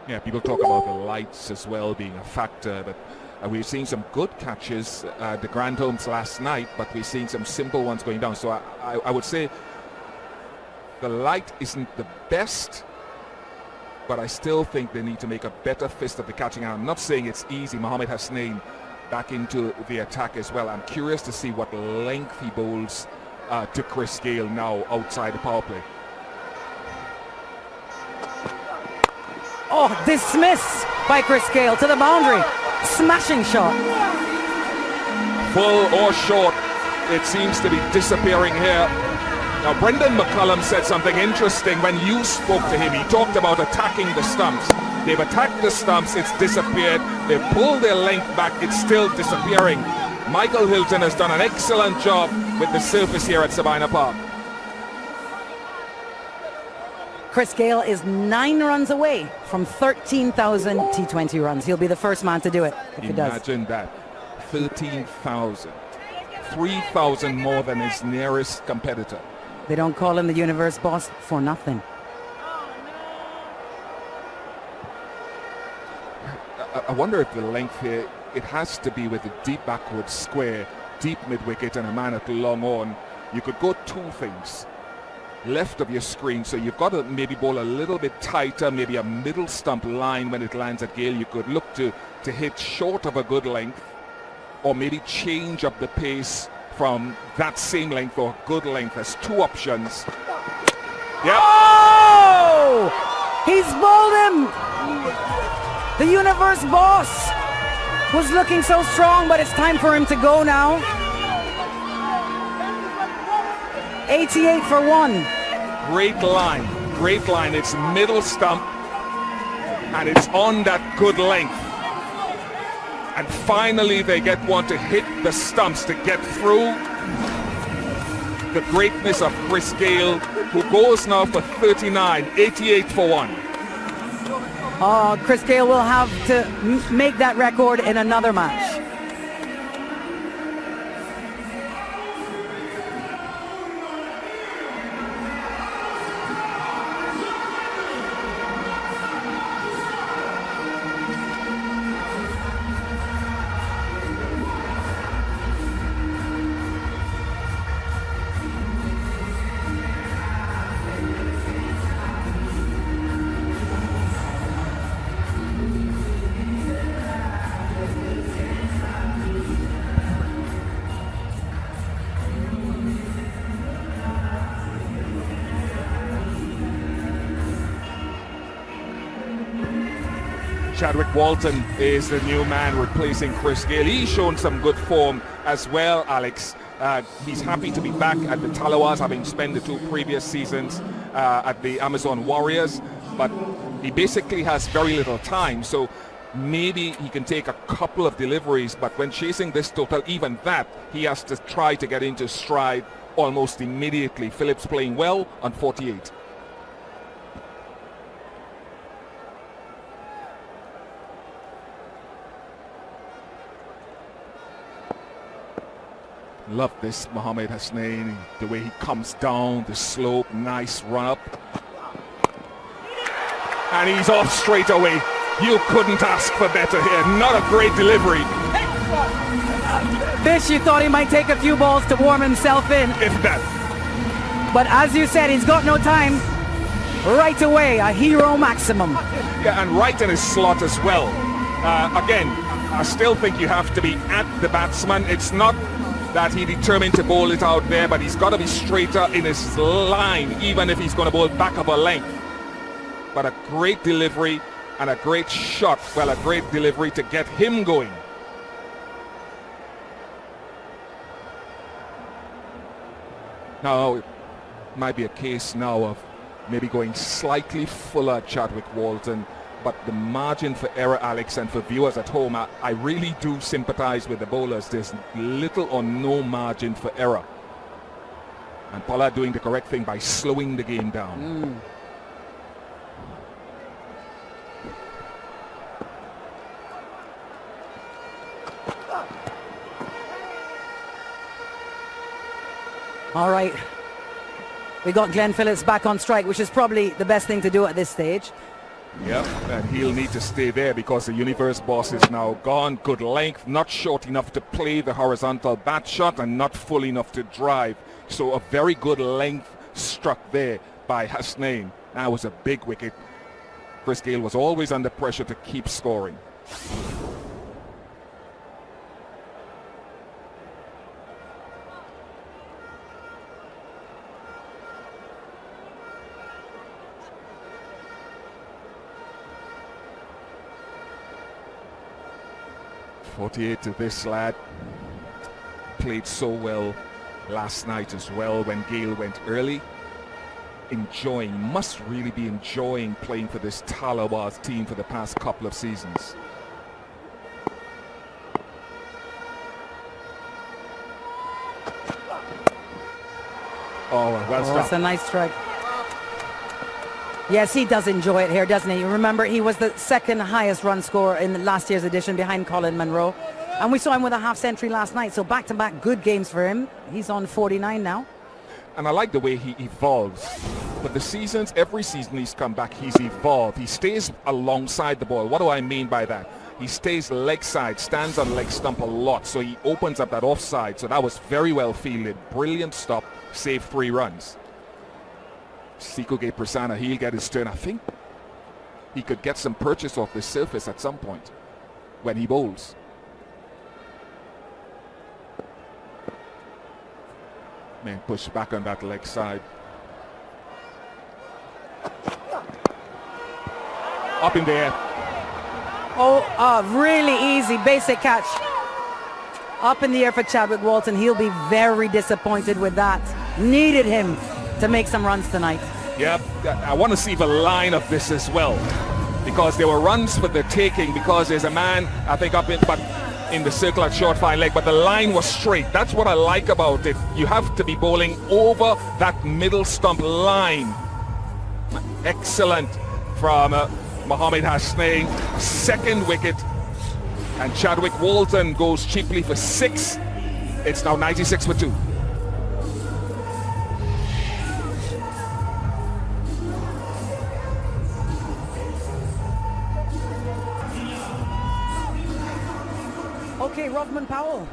Yeah, people talk about the lights as well being a factor, but we've seen some good catches at the Grand Homes last night, but we're seeing some simple ones going down. So I would say the light isn't the best, but I still think they need to make a better fist of the catching. And I'm not saying it's easy. Mohamed Hasnin back into the attack as well. I'm curious to see what length he bowls to Chris Gayle now outside the power play. Oh, dismissed by Chris Gayle to the boundary. Smashing shot. Full or short, it seems to be disappearing here. Now, Brendan McCullum said something interesting when you spoke to him. He talked about attacking the stumps. They've attacked the stumps, it's disappeared. They've pulled their length back, it's still disappearing. Michael Hilton has done an excellent job with the surface here at Sabina Park. Chris Gayle is 9 runs away from 13,000 T20 runs. He'll be the first man to do it if he does. Imagine that. 13,000. 3,000 more than his nearest competitor. They don't call him the universe boss for nothing. I wonder if the length here, it has to be with a deep backward square, deep mid-wicket and a man at long on. You could go two things. Left of your screen, so you've got to maybe bowl a little bit tighter, maybe a middle stump line when it lands at Gayle. You could look to hit short of a good length, or maybe change up the pace from that same length or good length. There's two options. Yep. Oh! He's bowled him! The universe boss was looking so strong, but it's time for him to go now. 88 for 1. Great line, great line. It's middle stump and it's on that good length. And finally they get one to hit the stumps to get through. The greatness of Chris Gayle, who goes now for 39, 88 for 1. Oh, Chris Gayle will have to make that record in another match. Chadwick Walton is the new man replacing Chris Gayle. He's shown some good form as well, Alex. He's happy to be back at the Tallawahs, having spent the 2 previous seasons at the Amazon Warriors. But he basically has very little time, so maybe he can take a couple of deliveries. But when chasing this total, even that, he has to try to get into stride almost immediately. Phillips playing well on 48. Love this Mohamed Hasnain, the way he comes down the slope, nice run up. And he's off straight away. You couldn't ask for better here. Not a great delivery. Fish, you thought he might take a few balls to warm himself in. If that. But as you said, he's got no time. Right away, a hero maximum. Yeah, and right in his slot as well. Again, I still think you have to be at the batsman. It's not that he determined to bowl it out there, but he's got to be straighter in his line, even if he's going to bowl back of a length. But a great delivery and a great shot, well, a great delivery to get him going. Now, it might be a case now of maybe going slightly fuller Chadwick Walton, but the margin for error, Alex, and for viewers at home, I really do sympathize with the bowlers. There's little or no margin for error. And Pollard doing the correct thing by slowing the game down. All right. We got Glenn Phillips back on strike, which is probably the best thing to do at this stage. Yep, and he'll need to stay there because the Universe boss is now gone. Good length, not short enough to play the horizontal bat shot and not full enough to drive. So a very good length struck there by Hasnin. That was a big wicket. Chris Gayle was always under pressure to keep scoring. .48 to this lad. Played so well last night as well when Gayle went early. Must really be enjoying playing for this Talawaz team for the past couple of seasons. Oh, well stopped. That's a nice strike. Yes, he does enjoy it here, doesn't he? Remember, he was the second highest run scorer in last year's edition behind Colin Munro. And we saw him with a half century last night. So back-to-back good games for him. He's on 49 now. And I like the way he evolves. But the seasons, every season he's come back, he's evolved. He stays alongside the ball. What do I mean by that? He stays leg side, stands on leg stump a lot. So he opens up that offside. So that was very well fielded. Brilliant stop. Saved 3 runs. Sikoge Prasanna, he'll get his turn. I think he could get some purchase off the surface at some point when he bowls. Man, push back on that leg side. Up in the air. Oh, really easy, basic catch. Up in the air for Chadwick Walton. He'll be very disappointed with that. Needed him to make some runs tonight. Yeah, I want to see the line of this as well, because there were runs for the taking, because there's a man, I think, up in the circle at short fine leg, but the line was straight. That's what I like about it. You have to be bowling over that middle stump line. Excellent from Mohamed Hasnin. Second wicket, and Chadwick Walton goes cheaply for 6. It's now 96 for 2. Okay, Rothman Powell.